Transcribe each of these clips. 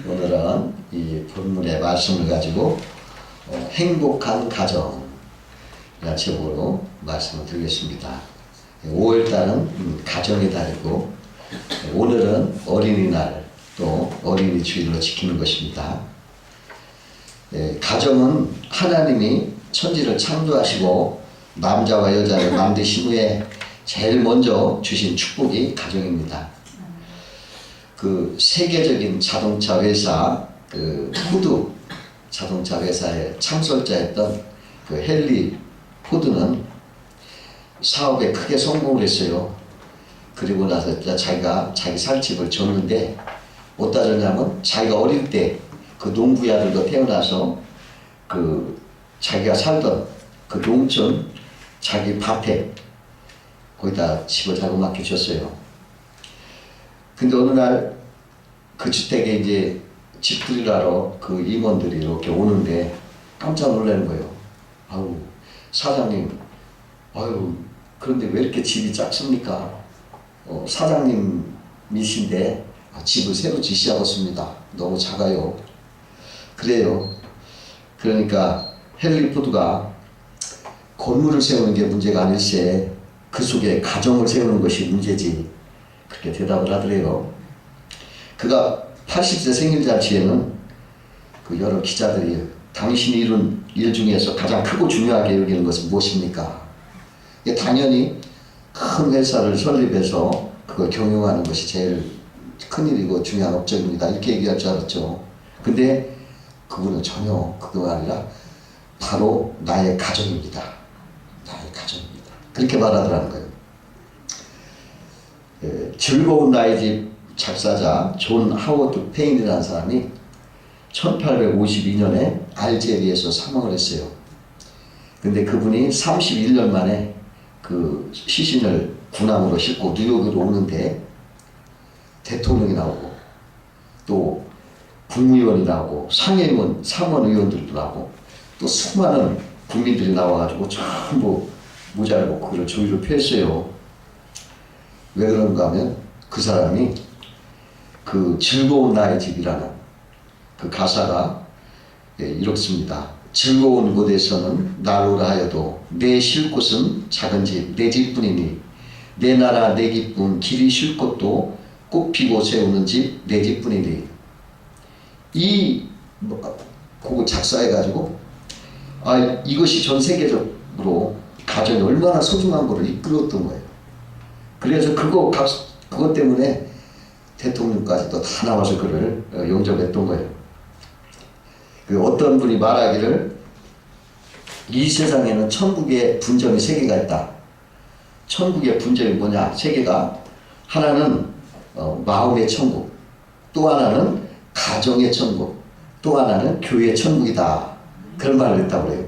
오늘은 이 본문의 말씀을 가지고 행복한 가정 이라는 제목으로 말씀을 드리겠습니다. 5월달은 가정의 달이고 오늘은 어린이날 또 어린이 주일로 지키는 것입니다. 가정은 하나님이 천지를 창조하시고 남자와 여자를 만드신 후에 제일 먼저 주신 축복이 가정입니다. 그 세계적인 자동차 회사 포드 자동차 회사의 창설자였던 그 헨리 포드는 사업에 크게 성공을 했어요. 그리고 나서 자기가 자기 살 집을 줬는데 어디다 줬냐면 자기가 어릴 때 그 농부의 아들로 태어나서 그 자기가 살던 그 농촌 자기 밭에 거기다 집을 자그맣게 줬어요. 근데 어느 날 그 주택에 이제 집 들이라러 그 임원들이 이렇게 오는데 깜짝 놀라는 거예요. 아유, 사장님, 아유, 그런데 왜 이렇게 집이 작습니까? 사장님이신데 집을 새로 지시하겠습니다. 너무 작아요. 그래요. 그러니까 헨리 포드가 건물을 세우는 게 문제가 아닐세 그 속에 가정을 세우는 것이 문제지. 그렇게 대답을 하더래요. 그가 80세 생일잔치에는 그 여러 기자들이 당신이 이룬 일 중에서 가장 크고 중요하게 여기는 것은 무엇입니까? 이게 당연히 큰 회사를 설립해서 그걸 경영하는 것이 제일 큰일이고 중요한 업적입니다. 이렇게 얘기할 줄 알았죠. 근데 그분은 전혀 그거가 아니라 바로 나의 가정입니다. 나의 가정입니다. 그렇게 말하더라는 거예요. 즐거운 나의 집 작사자 존 하워드 페인이라는 사람이 1852년에 알제리에서 사망을 했어요. 근데 그분이 31년 만에 그 시신을 군함으로 싣고 뉴욕으로 오는데 대통령이 나오고 또 국무위원이 나오고 상하원 의원들도 나오고 또 수많은 국민들이 나와가지고 전부 모자를 벗고 그를 조의를 표했어요. 왜 그런가 하면 그 사람이 그 즐거운 나의 집이라는 그 가사가 이렇습니다. 즐거운 곳에서는 나로라 하여도 내 쉴 곳은 작은 집, 내 집뿐이니 내 나라 내 기쁨 길이 쉴 곳도 꽃 피고 세우는 집, 내 집뿐이니 이 곡을 작사해가지고 이것이 전 세계적으로 가정이 얼마나 소중한 거를 이끌었던 거예요. 그래서 그것 때문에 대통령까지도 다 나와서 그를 영접했던 거예요. 그 어떤 분이 말하기를 이 세상에는 천국의 분점이 3개가 있다. 천국의 분점이 뭐냐? 3개가 하나는 마음의 천국, 또 하나는 가정의 천국, 또 하나는 교회의 천국이다. 그런 말을 했다고 그래요.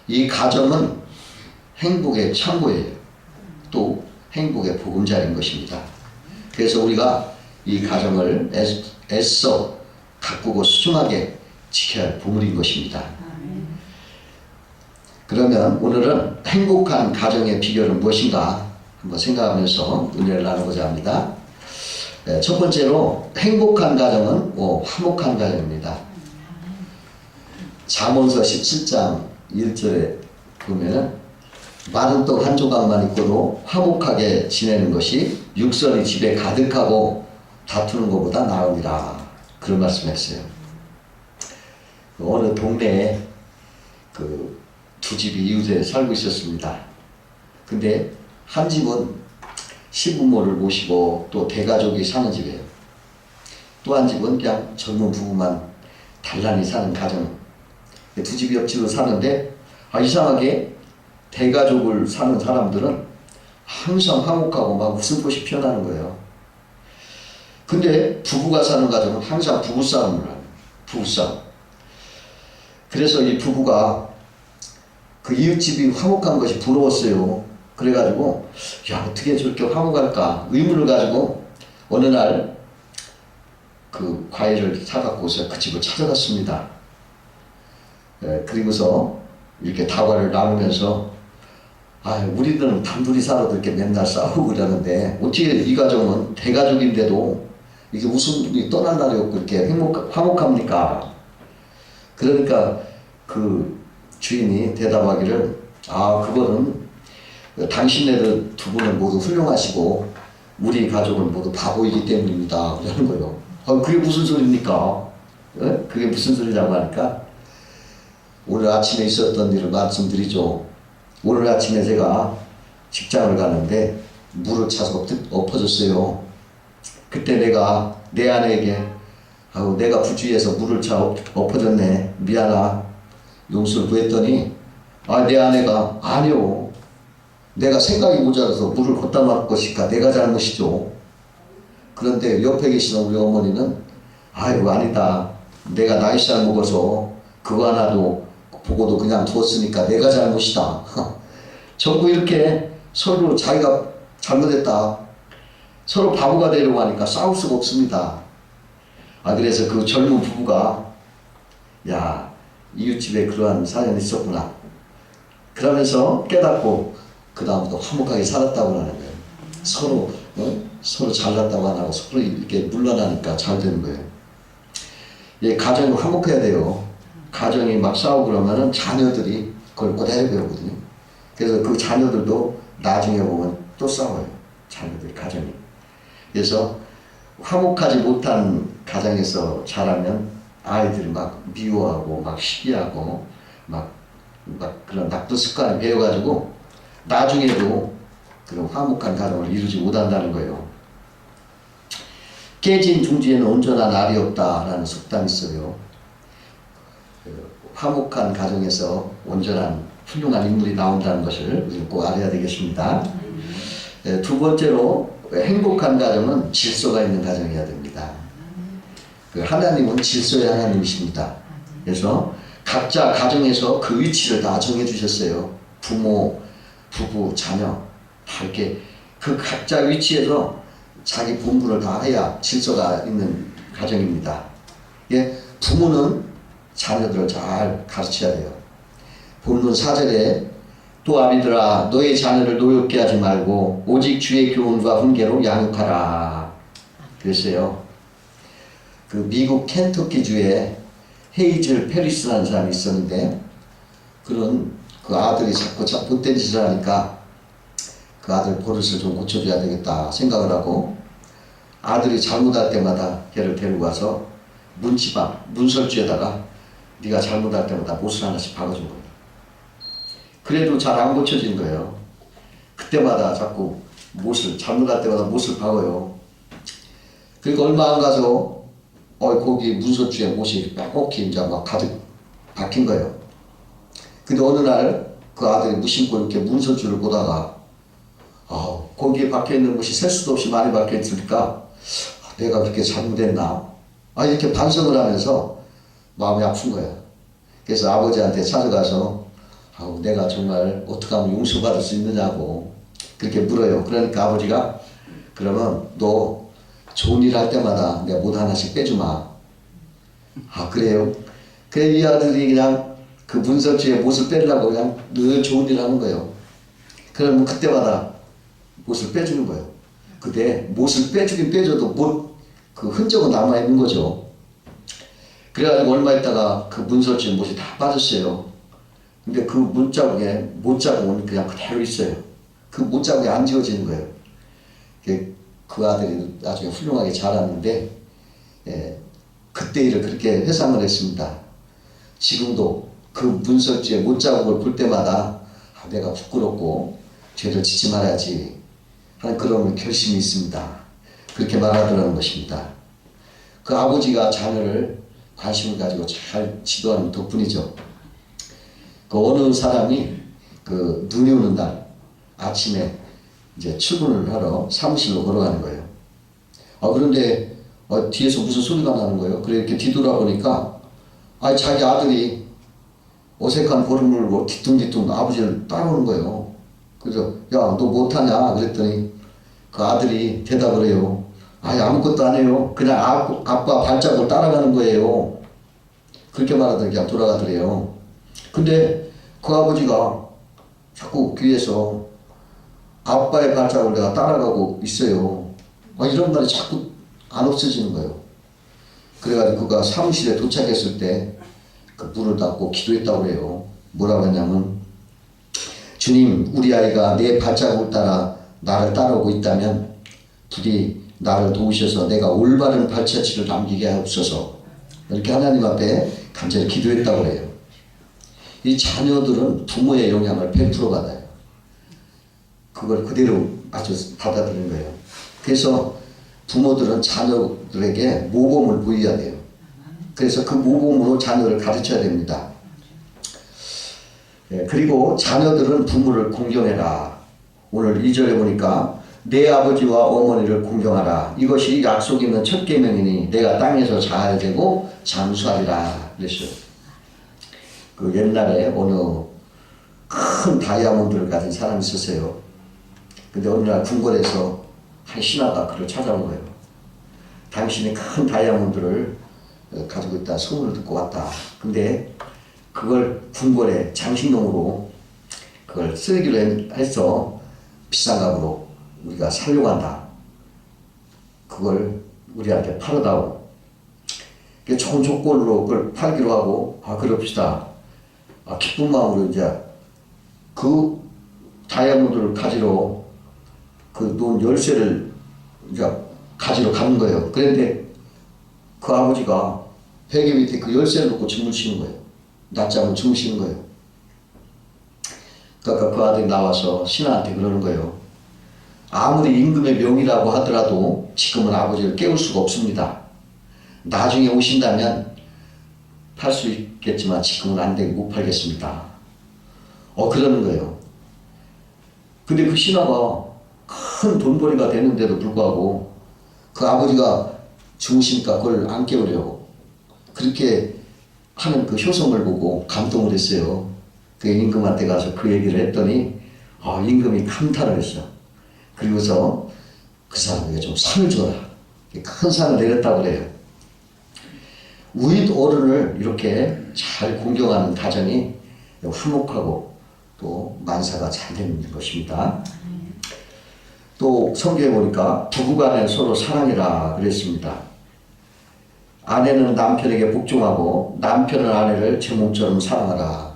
이 가정은 행복의 창고예요. 또 행복의 보금자리인 것입니다. 그래서 우리가 이 가정을 애써 가꾸고 수중하게 지켜야 할 보물인 것입니다. 그러면 오늘은 행복한 가정의 비결은 무엇인가 한번 생각하면서 은혜를 나누고자 합니다. 첫 번째로 행복한 가정은 화목한 가정입니다. 잠언서 17장 1절에 보면은 마른 떡 한 조각만 있고도 화목하게 지내는 것이 육선이 집에 가득하고 다투는 것보다 나으니라. 그런 말씀했어요. 어느 동네에 그 두 집이 이웃에 살고 있었습니다. 근데 한 집은 시부모를 모시고 또 대가족이 사는 집이에요. 또 한 집은 그냥 젊은 부부만 단란히 사는 가정. 두 집이 옆집으로 사는데 이상하게 대가족을 사는 사람들은 항상 화목하고 막 웃음꽃이 피어나는 거예요. 근데 부부가 사는 가정은 항상 부부싸움을 하는 부부싸움. 그래서 이 부부가 그 이웃집이 화목한 것이 부러웠어요. 그래가지고 어떻게 저렇게 화목할까 의문을 가지고 어느 날 그 과일을 사갖고서 그 집을 찾아갔습니다. 그리고서 이렇게 다과를 나누면서 우리들은 단둘이 살아도 이렇게 맨날 싸우고 그러는데 어떻게 이 가정은 대가족인데도 이게 무슨 일이 떠날 날이 없고 이렇게 화목합니까? 그러니까 그 주인이 대답하기를 그거는 당신네들 두 분은 모두 훌륭하시고 우리 가족은 모두 바보이기 때문입니다. 그러는 거예요. 그게 무슨 소리입니까? 그게 무슨 소리라고 하니까 오늘 아침에 있었던 일을 말씀드리죠. 오늘 아침에 제가 직장을 가는데 물을 차서 엎어졌어요. 그때 내가 내 아내에게 내가 부주의해서 물을 차 엎어졌네. 미안하. 용서를 구했더니 내 아내가 아니요. 내가 생각이 모자라서 물을 걷다 말 것이니까 내가 잘못이죠. 그런데 옆에 계시는 우리 어머니는 아이고 아니다. 내가 나이살 먹어서 그거 하나도 보고도 그냥 두었으니까 내가 잘못이다. 전부 이렇게 서로 자기가 잘못했다. 서로 바보가 되려고 하니까 싸울 수가 없습니다. 그래서 그 젊은 부부가 야 이웃집에 그러한 사연이 있었구나. 그러면서 깨닫고 그 다음부터 화목하게 살았다고 하는 거예요. 서로 잘났다고 안 하고 서로 이렇게 물러나니까 잘 되는 거예요. 가정이 화목해야 돼요. 가정이 막 싸우고 그러면은 자녀들이 그걸 그대로 배우거든요. 그래서 그 자녀들도 나중에 보면 또 싸워요. 자녀들, 가정이. 그래서 화목하지 못한 가정에서 자라면 아이들이 막 미워하고 막 시기하고 막 그런 나쁜 습관을 배워가지고 나중에도 그런 화목한 가정을 이루지 못한다는 거예요. 깨진 둥지에는 온전한 알이 없다라는 속담이 있어요. 화목한 가정에서 온전한 훌륭한 인물이 나온다는 것을 우리는 꼭 알아야 되겠습니다. 두 번째로 행복한 가정은 질서가 있는 가정이어야 됩니다. 하나님은 질서의 하나님이십니다. 그래서 각자 가정에서 그 위치를 다 정해주셨어요. 부모, 부부, 자녀 다 이렇게 그 각자 위치에서 자기 본분을 다 해야 질서가 있는 가정입니다. 부모는 자녀들을 잘 가르쳐야 돼요. 본문 4절에 또 아비들아 너의 자녀를 노엽게 하지 말고 오직 주의 교훈과 훈계로 양육하라 그랬어요. 그 미국 켄터키주에 헤이즐 페리스라는 사람이 있었는데 그 아들이 자꾸 못된 짓을 하니까 그 아들 버릇을 좀 고쳐줘야 되겠다 생각을 하고 아들이 잘못할 때마다 걔를 데리고 가서 문설주에다가 네가 잘못할 때마다 못을 하나씩 박아준 거예요. 그래도 잘 안 고쳐진 거예요. 그때마다 자꾸 잘못할 때마다 못을 박아요. 그리고 얼마 안 가서 거기 문설주에 못이 빼곡히 이제 막 가득 박힌 거예요. 근데 어느 날 그 아들이 무심코 이렇게 문설주를 보다가 거기에 박혀있는 것이 셀 수도 없이 많이 박혀있으니까 내가 그렇게 잘못했나 이렇게 반성을 하면서 마음이 아픈 거야. 그래서 아버지한테 찾아가서 내가 정말 어떻게 하면 용서받을 수 있느냐고 그렇게 물어요. 그러니까 아버지가 그러면 너 좋은 일 할 때마다 내가 못 하나씩 빼주마. 그래요? 그래 이 아들이 그냥 그 문설주에 못을 빼려고 그냥 늘 좋은 일 하는 거예요. 그러면 그때마다 못을 빼주는 거예요. 근데 못을 빼주긴 빼줘도 그 흔적은 남아있는 거죠. 그래가지고 얼마 있다가 그 문설주에 못이 다 빠졌어요. 근데 그 못자국은 그냥 그대로 있어요. 그 못자국이 안 지워지는 거예요. 그 아들이 나중에 훌륭하게 자랐는데 그때 일을 그렇게 회상을 했습니다. 지금도 그 문설주에 못자국을 볼 때마다 내가 부끄럽고 죄를 짓지 말아야지 하는 그런 결심이 있습니다. 그렇게 말하더라는 것입니다. 그 아버지가 자녀를 관심을 가지고 잘 지도하는 덕분이죠. 그 어느 사람이 눈이 오는 날 아침에 이제 출근을 하러 사무실로 걸어가는 거예요. 그런데 뒤에서 무슨 소리가 나는 거예요. 그래 이렇게 뒤돌아보니까 자기 아들이 어색한 걸음을 물고 뒤뚱뒤뚱 아버지를 따라오는 거예요. 그래서 야 너 못하냐 그랬더니 그 아들이 대답을 해요. 아무것도 안 해요. 그냥 아빠 발자국을 따라가는 거예요. 그렇게 말하더니 그냥 돌아가더래요. 근데 그 아버지가 자꾸 귀에서 아빠의 발자국을 내가 따라가고 있어요. 이런 말이 자꾸 안 없어지는 거예요. 그래가지고 그가 사무실에 도착했을 때 그 문을 닫고 기도했다고 해요. 뭐라고 했냐면, 주님, 우리 아이가 내 발자국을 따라 나를 따라오고 있다면 부디 나를 도우셔서 내가 올바른 발자취를 남기게 하옵소서. 이렇게 하나님 앞에 간절히 기도했다고 해요. 이 자녀들은 부모의 영향을 100% 받아요. 그걸 그대로 아주 받아들이는 거예요. 그래서 부모들은 자녀들에게 모범을 보여야 돼요. 그래서 그 모범으로 자녀를 가르쳐야 됩니다. 그리고 자녀들은 부모를 공경해라. 오늘 2절에 보니까 내 아버지와 어머니를 공경하라. 이것이 약속 있는 첫 계명이니 내가 땅에서 잘 되고 장수하리라. 그랬어요. 그 옛날에 어느 큰 다이아몬드를 가진 사람이 있었어요. 근데 어느 날 궁궐에서 한 신하가 그를 찾아온 거예요. 당신이 큰 다이아몬드를 가지고 있다 소문을 듣고 왔다. 근데 그걸 궁궐에 장식용으로 그걸 쓰기로 해서 비싼 값으로 우리가 살려고 한다. 그걸 우리한테 팔아다오. 좋은 조건으로 그걸 팔기로 하고, 그럽시다. 기쁜 마음으로 이제 그 다이아몬드를 가지러 그 돈 열쇠를 이제 가지러 가는 거예요. 그런데 그 아버지가 베개 밑에 그 열쇠를 놓고 주무시는 거예요. 낮잠을 주무시는 거예요. 그러니까 그 아들이 나와서 신하한테 그러는 거예요. 아무리 임금의 명이라고 하더라도 지금은 아버지를 깨울 수가 없습니다. 나중에 오신다면 팔 수 있겠지만 지금은 안 되고 못 팔겠습니다. 그러는 거예요. 근데 그 신하가 큰 돈벌이가 되는데도 불구하고 그 아버지가 주무시니까 그걸 안 깨우려고 그렇게 하는 그 효성을 보고 감동을 했어요. 그 임금한테 가서 그 얘기를 했더니 임금이 감탄을 했어. 그리고서 그 사람에게 좀 상을 줘라. 큰 상을 내렸다고 그래요. 우윗 어른을 이렇게 잘 공경하는 가정이 화목하고 또 만사가 잘 되는 것입니다. 또 성경에 보니까 부부간에 서로 사랑해라 그랬습니다. 아내는 남편에게 복종하고 남편은 아내를 제 몸처럼 사랑하라.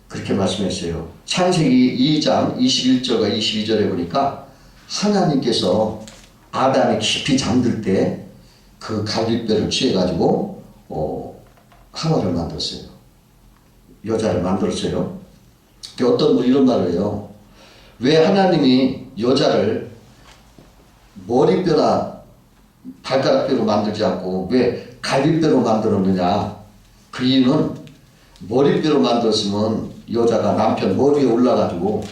그렇게 말씀했어요. 창세기 2장 21절과 22절에 보니까 하나님께서 아담이 깊이 잠들 때 그 갈빗뼈를 취해가지고 하와를 만들었어요. 여자를 만들었어요. 어떤 분이 이런 말을 해요. 왜 하나님이 여자를 머리뼈나 발가락뼈로 만들지 않고 왜 갈빗뼈로 만들었느냐. 그 이유는 머리뼈로 만들었으면 여자가 남편 머리에 올라가지고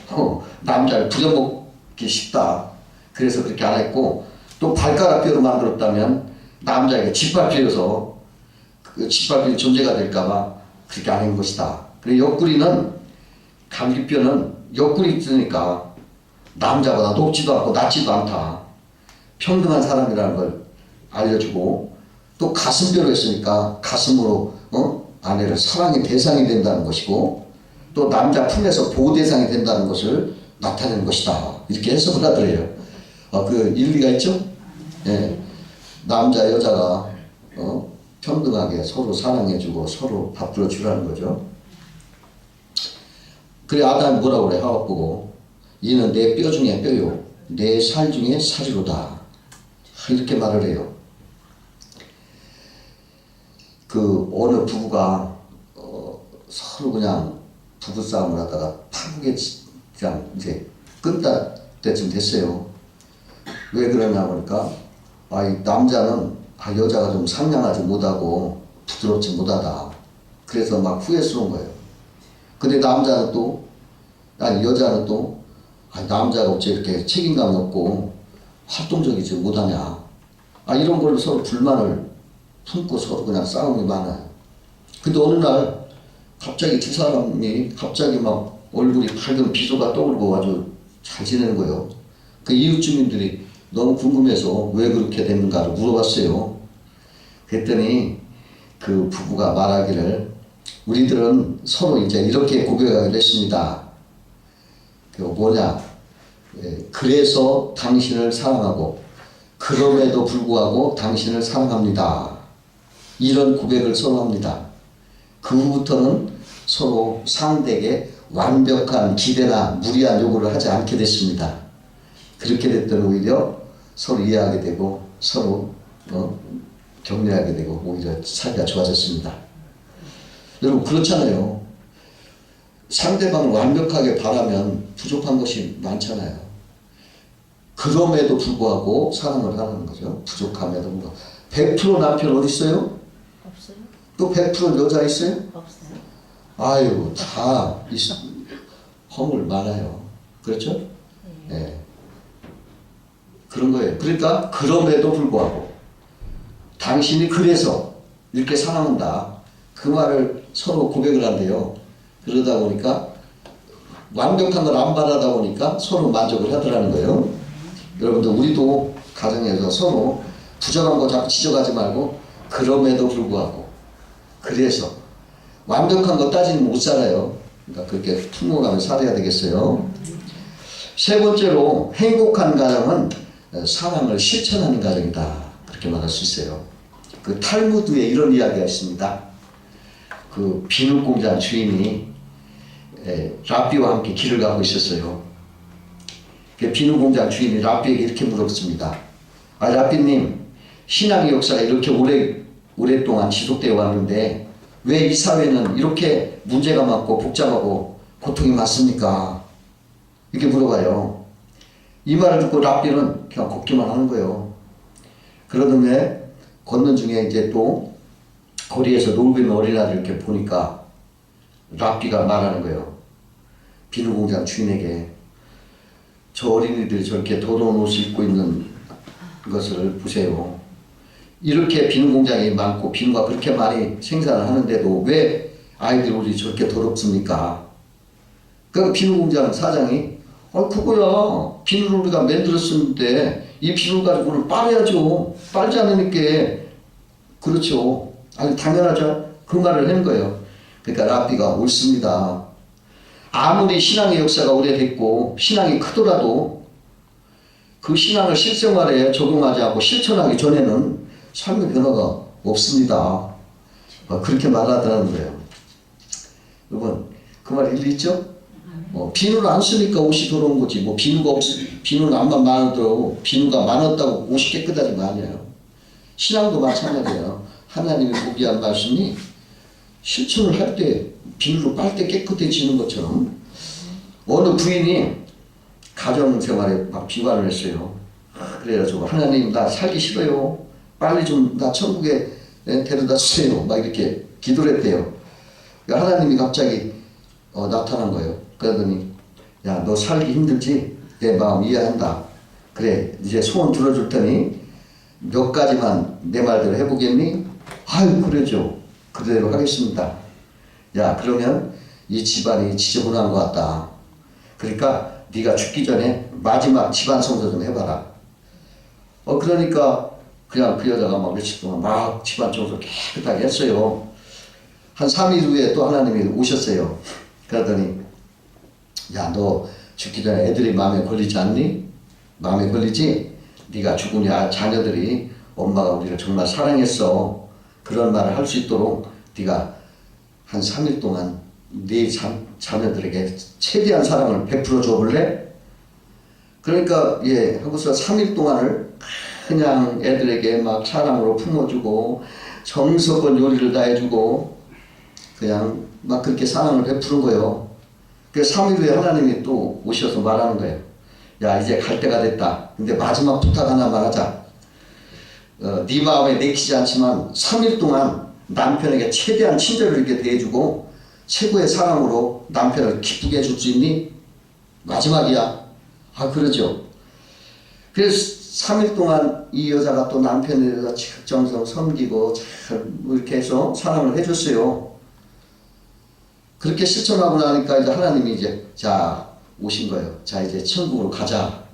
남자를 부려먹기 쉽다. 그래서 그렇게 안 했고, 또 발가락뼈로 만들었다면 남자에게 짓밟혀서 그 짓밟히는 존재가 될까봐 그렇게 안 한 것이다. 그리고 옆구리는, 갈빗뼈는 옆구리 있으니까 남자보다 높지도 않고 낮지도 않다. 평등한 사람이라는 걸 알려주고, 또 가슴뼈로 했으니까 가슴으로 아내를 사랑의 대상이 된다는 것이고, 또 남자 품에서 보호 대상이 된다는 것을 나타내는 것이다. 이렇게 해석을 하더래요. 그 일리가 있죠? 예. 남자 여자가 평등하게 서로 사랑해주고 서로 밥들어 주라는 거죠. 그래 아담이 뭐라고 그래. 하와 보고 이는 내 뼈 중에 뼈요 내 살 중에 살이로다. 이렇게 말을 해요. 그 어느 부부가 서로 그냥 부부싸움을 하다가 파국에 그냥 이제 끝날 때쯤 됐어요. 왜 그러냐 보니까 이 남자는 여자가 좀 상냥하지 못하고 부드럽지 못하다. 그래서 막 후회스러운 거예요. 근데 남자는 또 여자는 또 남자가 어째 이렇게 책임감이 없고 활동적이지 못하냐. 이런 걸로 서로 불만을 품고 서로 그냥 싸움이 많아요. 근데 어느 날 갑자기 두 사람이 갑자기 막 얼굴이 밝은 비소가 떠오르고 아주 잘 지내는 거예요. 그 이웃 주민들이 너무 궁금해서 왜 그렇게 됐는가를 물어봤어요. 그랬더니 그 부부가 말하기를 우리들은 서로 이제 이렇게 고백하기로 했습니다. 그 뭐냐. 그래서 당신을 사랑하고 그럼에도 불구하고 당신을 사랑합니다. 이런 고백을 서로 합니다. 그 후부터는 서로 상대에게 완벽한 기대나 무리한 요구를 하지 않게 됐습니다. 그렇게 됐더니 오히려 서로 이해하게 되고 서로 격려하게 되고 오히려 사이가 좋아졌습니다. 여러분 그렇잖아요. 상대방을 완벽하게 바라면 부족한 것이 많잖아요. 그럼에도 불구하고 사랑을 하는 거죠. 부족함에도 불구하고. 100% 남편 어디 있어요? 없어요? 또 100% 여자 있어요? 없어요. 아유 다 허물 많아요. 그렇죠? 네. 그런 거예요. 그러니까 그럼에도 불구하고 당신이 그래서 이렇게 사랑한다. 그 말을 서로 고백을 한대요. 그러다 보니까 완벽한 걸 안 바라다 보니까 서로 만족을 하더라는 거예요. 여러분들 우리도 가정에서 서로 부정한 거 자꾸 지적하지 말고 그럼에도 불구하고 그래서 완벽한 거 따지면 못 살아요. 그러니까 그렇게 품어가며 살아야 되겠어요. 세 번째로 행복한 가정은 사랑을 실천하는 가정이다. 그렇게 말할 수 있어요. 그 탈무드에 이런 이야기가 있습니다. 그 비누 공장 주인이 랍비와 함께 길을 가고 있었어요. 그 비누 공장 주인이 랍비에게 이렇게 물었습니다. 아, 랍비님, 신앙의 역사가 이렇게 오랫동안 지속되어 왔는데 왜 이 사회는 이렇게 문제가 많고 복잡하고 고통이 많습니까? 이렇게 물어봐요. 이 말을 듣고 랍비는 그냥 걷기만 하는 거예요. 그러던데 걷는 중에 이제 또 거리에서 놀고 있는 어린아이를 이렇게 보니까 랍비가 말하는 거예요. 비누공장 주인에게 저 어린이들이 저렇게 더러운 옷을 입고 있는 것을 보세요. 이렇게 비누공장이 많고 비누가 그렇게 많이 생산을 하는데도 왜 아이들 옷이 저렇게 더럽습니까? 그 비누공장 사장이 그거야 비누를 우리가 만들었는데 이 비누 가지고는 빨아야죠. 빨지 않으니까 그렇죠. 아니 당연하죠. 그 말을 하는 거예요. 그러니까 랍비가 옳습니다. 아무리 신앙의 역사가 오래됐고 신앙이 크더라도 그 신앙을 실생활에 적용하지 않고 실천하기 전에는 삶의 변화가 없습니다. 그렇게 말하더라는 거예요. 여러분 그 말 일리 있죠? 비누를 안 쓰니까 옷이 더러운 거지. 뭐 비누는 안만 많아도 비누가 많았다고 옷이 깨끗하지 가 아니에요. 신앙도 마찬가지예요. 하나님이 보기한 말씀이 실천을 할 때 비누로 빨 때 깨끗해지는 것처럼 어느 부인이 가정생활에 막 비관을 했어요. 그래가지고 하나님 나 살기 싫어요. 빨리 좀 나 천국에 데려다 주세요. 막 이렇게 기도를 했대요. 그러니까 하나님이 갑자기 나타난 거예요. 그러더니 야 너 살기 힘들지? 내 마음 이해한다. 그래 이제 소원 들어줄 테니 몇 가지만 내 말대로 해보겠니? 아유 그러죠. 그대로 하겠습니다. 야 그러면 이 집안이 지저분한 것 같다. 그러니까 네가 죽기 전에 마지막 집안 청소 좀 해봐라. 그러니까 그냥 그 여자가 막 며칠 동안 막 집안 청소 깨끗하게 했어요. 한 3일 후에 또 하나님이 오셨어요. 그러더니 야 너 죽기 전에 애들이 마음에 걸리지 않니? 마음에 걸리지? 네가 죽으냐 자녀들이 엄마가 우리를 정말 사랑했어. 그런 말을 할 수 있도록 네가 한 3일 동안 네 자녀들에게 최대한 사랑을 베풀어 줘 볼래? 그러니까 예 하고서 3일 동안을 그냥 애들에게 막 사랑으로 품어주고 정성껏 요리를 다 해주고 그냥 막 그렇게 사랑을 베푸는 거예요. 그래서 3일 후에 하나님이 또 오셔서 말하는 거예요. 야 이제 갈 때가 됐다. 근데 마지막 부탁 하나만 하자. 네 마음에 내키지 않지만 3일 동안 남편에게 최대한 친절을 이렇게 대해주고 최고의 사랑으로 남편을 기쁘게 해줄 수 있니? 마지막이야. 아 그러죠. 그래서 3일 동안 이 여자가 또 남편에 대해서 적정성 섬기고 잘 이렇게 해서 사랑을 해줬어요. 그렇게 실천하고 나니까 이제 하나님이 이제 자 오신 거예요. 자 이제 천국으로 가자.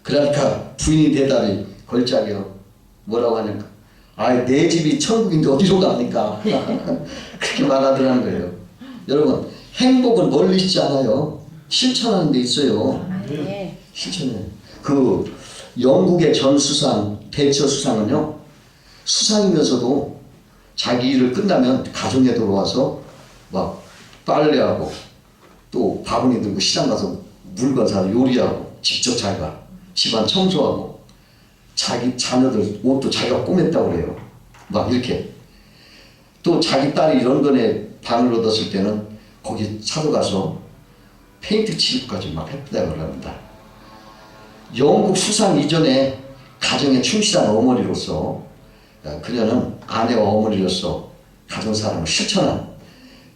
그러니까 부인이 대답이 걸작이요. 뭐라고 하니까 아 내 집이 천국인데 어디로 갑니까? 그렇게 말하더라는 거예요. 여러분 행복은 멀리 있지 않아요. 실천하는 데 있어요. 네. 실천해. 그 영국의 전 수상, 대처 수상은요, 수상이면서도 자기 일을 끝나면 가정에 돌아와서 막 빨래하고 또 바구니 들고 시장 가서 물건 사서 요리하고 직접 자기가 집안 청소하고 자기 자녀들 옷도 자기가 꾸몄다고 그래요. 막 이렇게. 또 자기 딸이 런던에 방을 얻었을 때는 거기 찾아가서 페인트 칠까지 막 했다고 합니다. 영국 수상 이전에 가정에 충실한 어머니로서 그녀는 아내와 어머니로서 가정사랑을 실천한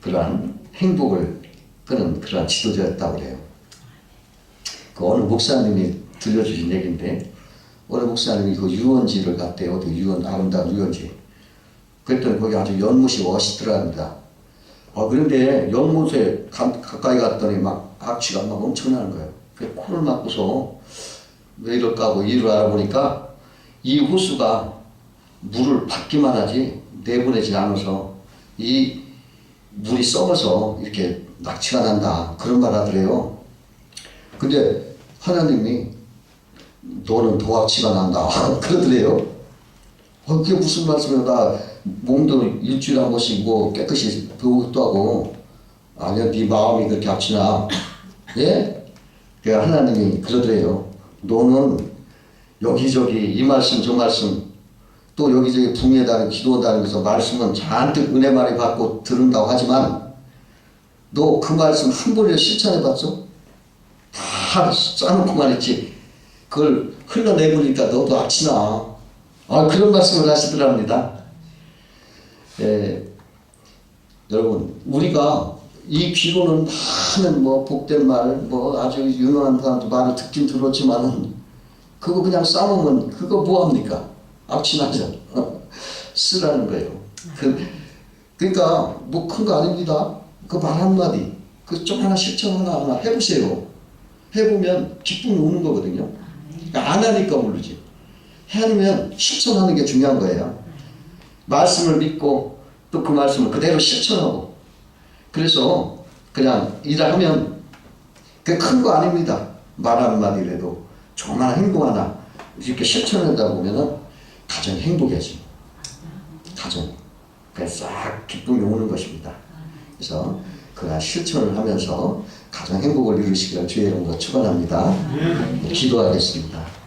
그러한 행복을 끄는 그러한 지도자였다고 그래요. 그 어느 목사님이 들려주신 얘기인데, 어느 목사님이 그 유원지를 갔대요. 그 아름다운 유원지. 그랬더니 거기 아주 연못이 멋있더랍니다. 그런데 연못에 가까이 갔더니 막 악취가 막 엄청나는 거예요. 그래서 코를 막고서 왜 이럴까 하고 이유를 알아보니까 이 호수가 물을 받기만 하지 내보내지 않아서 이 물이 썩어서 이렇게 낙취가 난다, 그런 말 하더래요. 근데 하나님이 너는 더 악취가 난다 그러더래요. 그게 무슨 말씀이에요? 나 몸도 일주일에 한 번씩 뭐 깨끗이 배우기도 하고. 아니야, 네 마음이 그렇게 악취나. 예? 그 하나님이 그러더래요. 너는 여기저기 이 말씀 저 말씀 또 여기저기 붕에 다니고 기도 다니면서 말씀은 잔뜩 은혜 많이 받고 들은다고 하지만 너 그 말씀 한 번에 실천해 봤어? 다 짜놓고만 있지. 그걸 흘러내보니까 너도 악취나. 그런 말씀을 하시더랍니다. 여러분, 우리가 이 귀로는 많은 뭐 복된 말, 뭐 아주 유능한 사람들 말을 듣긴 들었지만은 그거 그냥 싸우면 그거 뭐합니까? 악취나죠. 쓰라는 거예요. 그러니까 뭐 큰 거 아닙니다. 그 말 한마디, 그 좀 하나 실천 하나 해보세요. 해보면 기쁨이 오는 거거든요. 그러니까 안 하니까 모르지. 해하면 실천하는 게 중요한 거예요. 말씀을 믿고 또 그 말씀을 그대로 실천하고. 그래서 그냥 일하면 그게 큰 거 아닙니다. 말 한마디라도 조그마한 행동 하나 이렇게 실천하다 보면은 가정이 행복해집니다. 가정. 그래서 싹 기쁨이 오는 것입니다. 그래서 그런 실천을 하면서 가정 행복을 이루시기를 주의 이름으로 축원합니다. 기도하겠습니다.